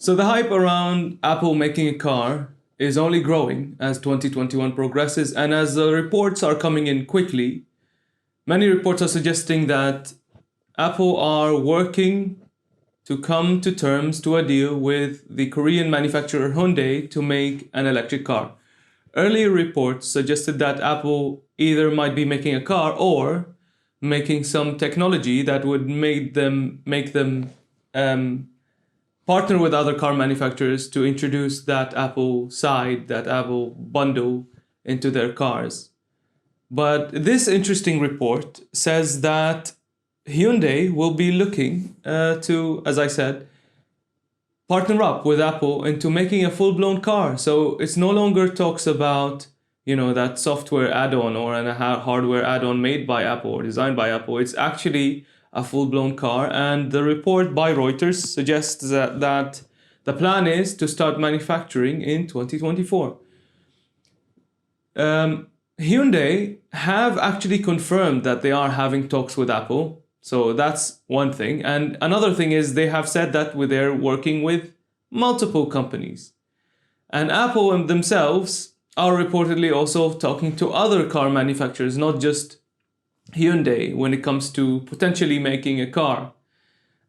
So the hype around Apple making a car is only growing as 2021 progresses, and as the reports are coming in quickly, many reports are suggesting that Apple are working to come to terms to a deal with the Korean manufacturer Hyundai to make an electric car. Earlier reports suggested that Apple either might be making a car or making some technology that would make them partner with other car manufacturers to introduce that that Apple bundle into their cars. But this interesting report says that Hyundai will be looking to, as I said, partner up with Apple into making a full-blown car. So it's no longer talks about, that software add-on or a hardware add-on made by Apple or designed by Apple. It's actually a full-blown car. And the report by Reuters suggests that the plan is to start manufacturing in 2024. Hyundai have actually confirmed that they are having talks with Apple. So that's one thing. And another thing is they have said that they're working with multiple companies. And Apple themselves are reportedly also talking to other car manufacturers, not just Hyundai, when it comes to potentially making a car.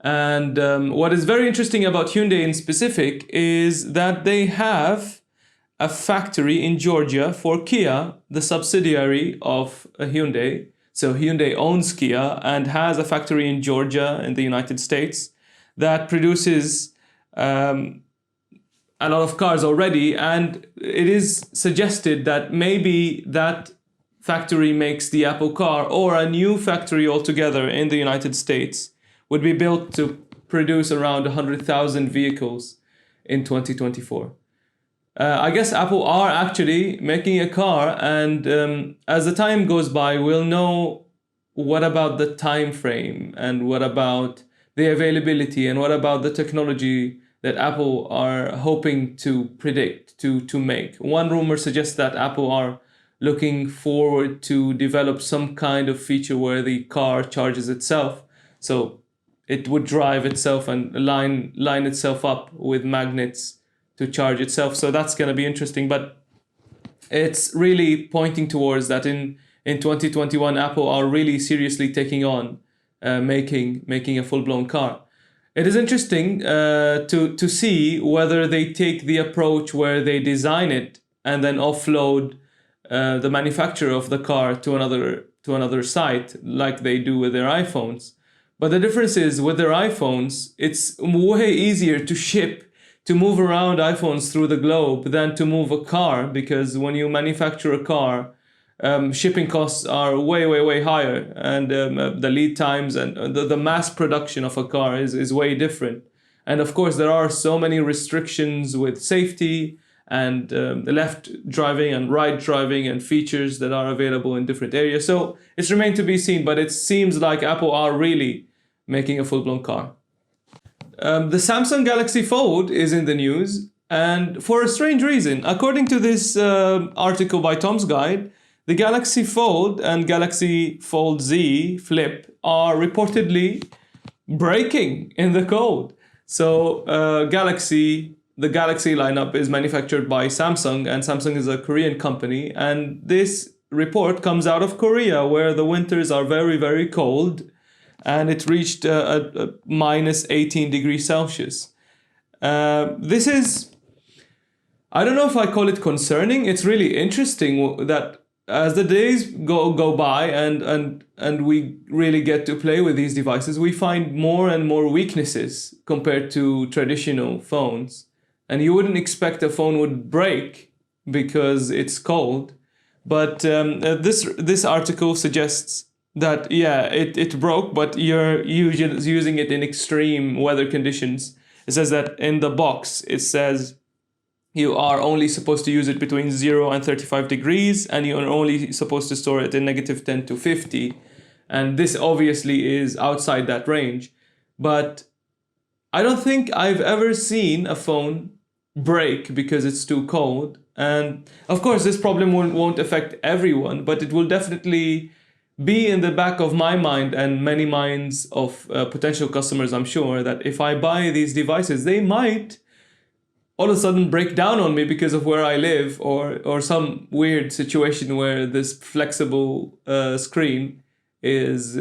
And what is very interesting about Hyundai in specific is that they have a factory in Georgia for Kia, the subsidiary of Hyundai. So Hyundai owns Kia and has a factory in Georgia in the United States that produces a lot of cars already. And it is suggested that maybe that factory makes the Apple car, or a new factory altogether in the United States would be built to produce around 100,000 vehicles in 2024. I guess Apple are actually making a car, and as the time goes by, we'll know what about the time frame and what about the availability and what about the technology that Apple are hoping to predict to make. One rumor suggests that Apple are looking forward to develop some kind of feature where the car charges itself, so it would drive itself and line itself up with magnets to charge itself. So that's going to be interesting, but it's really pointing towards that in 2021 Apple are really seriously taking on making a full-blown car. It is interesting to see whether they take the approach where they design it and then offload the manufacturer of the car to another site, like they do with their iPhones. But the difference is, with their iPhones, it's way easier to move around iPhones through the globe than to move a car, because when you manufacture a car, shipping costs are way higher, and the lead times and the mass production of a car is way different. And of course, there are so many restrictions with safety and left driving and right driving and features that are available in different areas. So it's remained to be seen, but it seems like Apple are really making a full-blown car. The Samsung Galaxy Fold is in the news, and for a strange reason. According to this article by Tom's Guide, the Galaxy Fold and Galaxy Fold Z Flip are reportedly breaking in the code. So the Galaxy lineup is manufactured by Samsung, and Samsung is a Korean company. And this report comes out of Korea, where the winters are very cold, and it reached a minus 18 degrees Celsius. This is, I don't know if I call it concerning. It's really interesting that as the days go by and we really get to play with these devices, we find more and more weaknesses compared to traditional phones. And you wouldn't expect a phone would break because it's cold. But this article suggests that, yeah, it broke, but you're using it in extreme weather conditions. It says that in the box, it says you are only supposed to use it between 0 and 35 degrees, and you're only supposed to store it in negative 10 to 50. And this obviously is outside that range. But I don't think I've ever seen a phone break because it's too cold. And of course, this problem won't affect everyone, but it will definitely be in the back of my mind and many minds of potential customers, I'm sure, that if I buy these devices, they might all of a sudden break down on me because of where I live, or some weird situation where this flexible screen is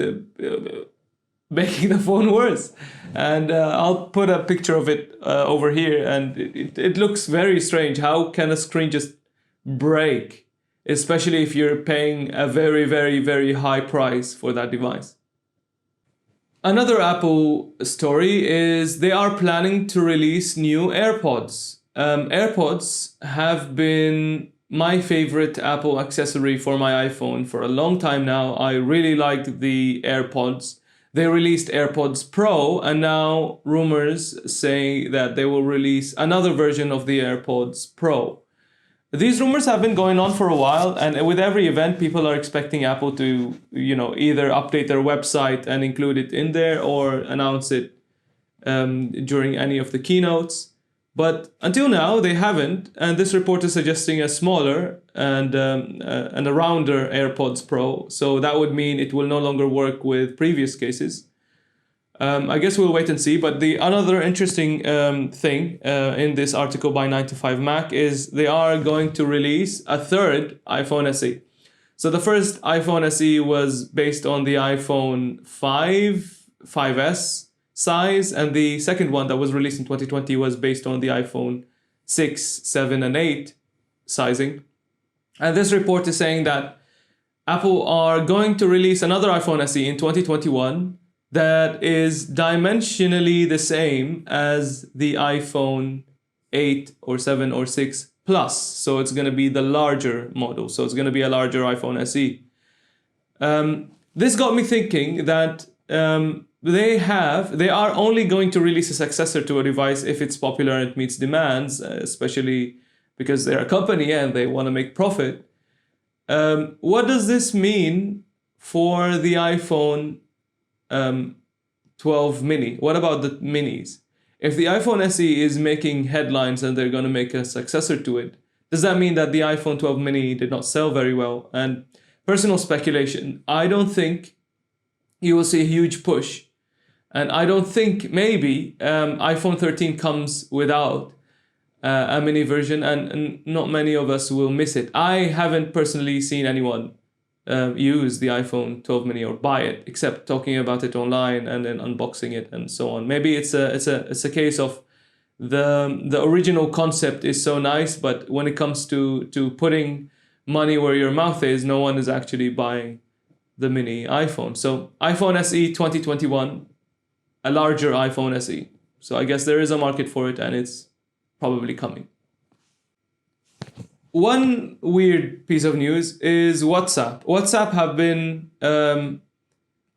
making the phone worse. And I'll put a picture of it over here, and it looks very strange. How can a screen just break, especially if you're paying a very, very, very high price for that device? Another Apple story is they are planning to release new AirPods. AirPods have been my favorite Apple accessory for my iPhone for a long time now. I really liked the AirPods. They released AirPods Pro, and now rumors say that they will release another version of the AirPods Pro. These rumors have been going on for a while, and with every event, people are expecting Apple to, either update their website and include it in there, or announce it during any of the keynotes. But until now, they haven't, and this report is suggesting a smaller and a rounder AirPods Pro. So that would mean it will no longer work with previous cases. I guess we'll wait and see. But the another interesting thing in this article by 9to5Mac is they are going to release a third iPhone SE. So the first iPhone SE was based on the iPhone 5S size, and the second one that was released in 2020 was based on the iPhone 6, 7, and 8 sizing. And this report is saying that Apple are going to release another iPhone SE in 2021 that is dimensionally the same as the iPhone 8 or 7 or 6 Plus. So it's going to be the larger model. So it's going to be a larger iPhone SE. This got me thinking that they are only going to release a successor to a device if it's popular and it meets demands, especially because they're a company and they want to make profit. What does this mean for the iPhone 12 mini? What about the minis? If the iPhone SE is making headlines and they're going to make a successor to it, does that mean that the iPhone 12 mini did not sell very well? And personal speculation, I don't think you will see a huge push. And I don't think maybe iPhone 13 comes without a mini version, and not many of us will miss it. I haven't personally seen anyone use the iPhone 12 mini or buy it, except talking about it online and then unboxing it and so on. Maybe it's a case of the original concept is so nice, but when it comes to putting money where your mouth is, no one is actually buying the mini iPhone. So iPhone SE 2021, a larger iPhone SE. So I guess there is a market for it, and it's probably coming. One weird piece of news is WhatsApp. WhatsApp have been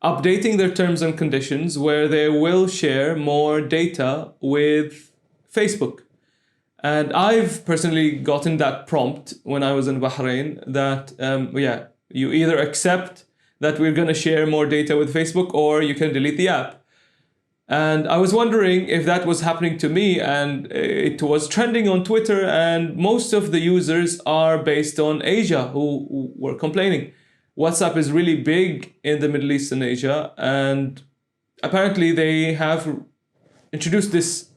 updating their terms and conditions where they will share more data with Facebook. And I've personally gotten that prompt when I was in Bahrain that, you either accept that we're going to share more data with Facebook or you can delete the app. And I was wondering if that was happening to me, and it was trending on Twitter, and most of the users are based on Asia who were complaining. WhatsApp is really big in the Middle East and Asia, and apparently they have introduced this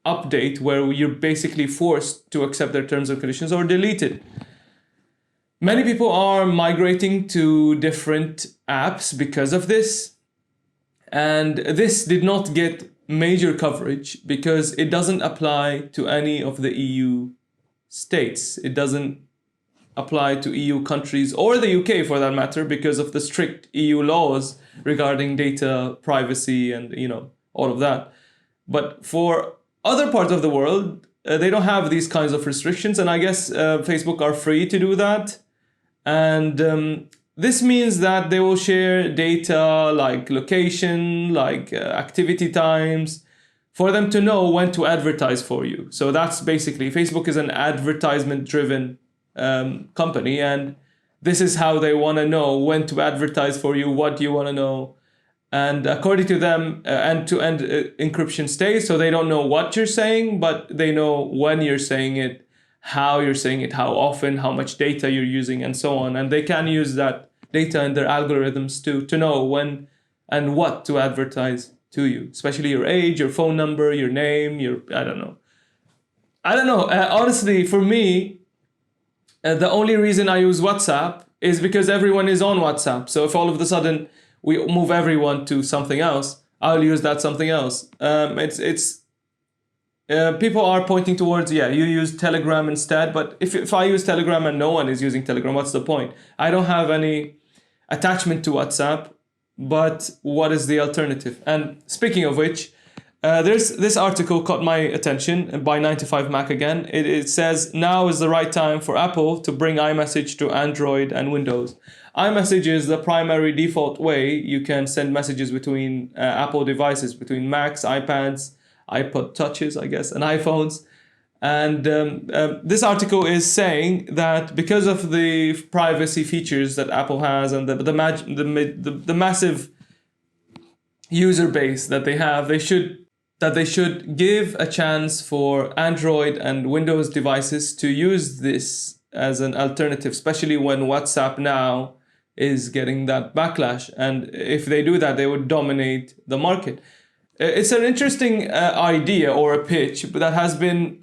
update where you're basically forced to accept their terms and conditions or delete it. Many people are migrating to different apps because of this. And this did not get major coverage because it doesn't apply to any of the EU states. It doesn't apply to EU countries or the UK for that matter because of the strict EU laws regarding data privacy and all of that. But for other parts of the world, they don't have these kinds of restrictions, and I guess Facebook are free to do that. And this means that they will share data like location, like activity times, for them to know when to advertise for you. So that's basically, Facebook is an advertisement-driven company, and this is how they want to know when to advertise for you, what you want to know. And according to them, end-to-end encryption stays, so they don't know what you're saying, but they know when you're saying it, how you're saying it, how often, how much data you're using, and so on. And they can use that data in their algorithms to know when and what to advertise to you, especially your age, your phone number, your name, I don't know. I don't know. Honestly, for me, the only reason I use WhatsApp is because everyone is on WhatsApp. So if all of a sudden we move everyone to something else, I'll use that something else. It's people are pointing towards, yeah, you use Telegram instead. But if I use Telegram and no one is using Telegram, what's the point? I don't have any attachment to WhatsApp. But what is the alternative? And speaking of which, there's this article caught my attention by 95 Mac again. It says now is the right time for Apple to bring iMessage to Android and Windows. iMessage is the primary default way you can send messages between Apple devices, between Macs, iPads, iPod Touches, I guess, and iPhones. And this article is saying that because of the privacy features that Apple has and the massive user base that they have, they should give a chance for Android and Windows devices to use this as an alternative, especially when WhatsApp now is getting that backlash. And if they do that, they would dominate the market. It's an interesting idea or a pitch, but that has been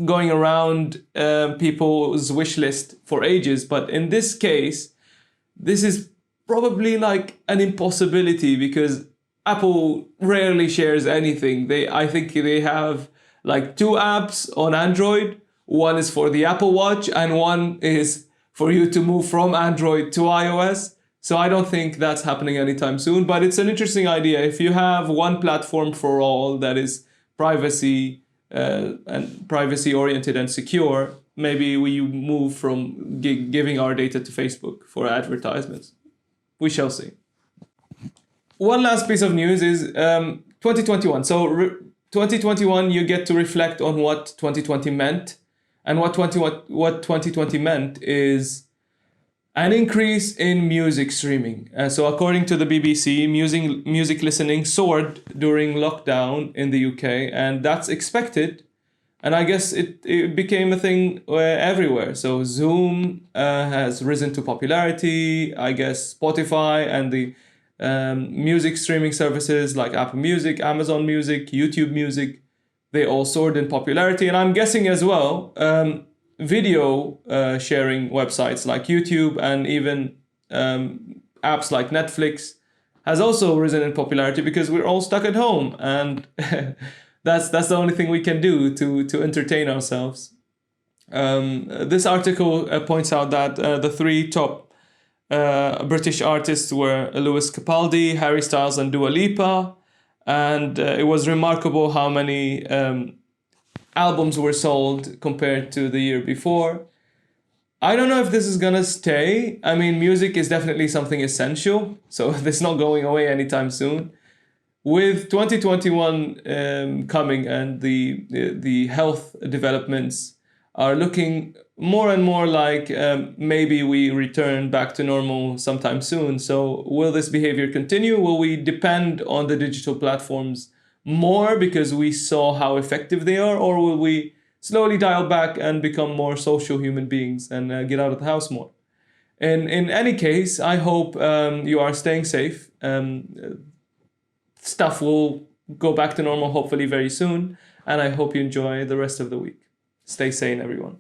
going around people's wish list for ages. But in this case, this is probably like an impossibility because Apple rarely shares anything. I think they have like 2 apps on Android. One is for the Apple Watch and one is for you to move from Android to iOS. So I don't think that's happening anytime soon, but it's an interesting idea. If you have one platform for all that is privacy and privacy oriented and secure, maybe we move from giving our data to Facebook for advertisements. We shall see. One last piece of news is 2021. So 2021, you get to reflect on what 2020 meant, and what 2020 meant is an increase in music streaming. So according to the BBC, music listening soared during lockdown in the UK, and that's expected. And I guess it became a thing everywhere. So Zoom has risen to popularity. I guess Spotify and the music streaming services like Apple Music, Amazon Music, YouTube Music, they all soared in popularity. And I'm guessing as well, video sharing websites like YouTube and even apps like Netflix has also risen in popularity because we're all stuck at home, and that's the only thing we can do to entertain ourselves. This article points out that the 3 top British artists were Lewis Capaldi, Harry Styles, and Dua Lipa, and it was remarkable how many albums were sold compared to the year before. I don't know if this is gonna stay. I mean, music is definitely something essential, so it's not going away anytime soon. With 2021 coming and the health developments are looking more and more like maybe we return back to normal sometime soon. So will this behavior continue? Will we depend on the digital platforms more because we saw how effective they are, or will we slowly dial back and become more social human beings and get out of the house more? And in any case, I hope you are staying safe. Stuff will go back to normal hopefully very soon, and I hope you enjoy the rest of the week. Stay sane, everyone.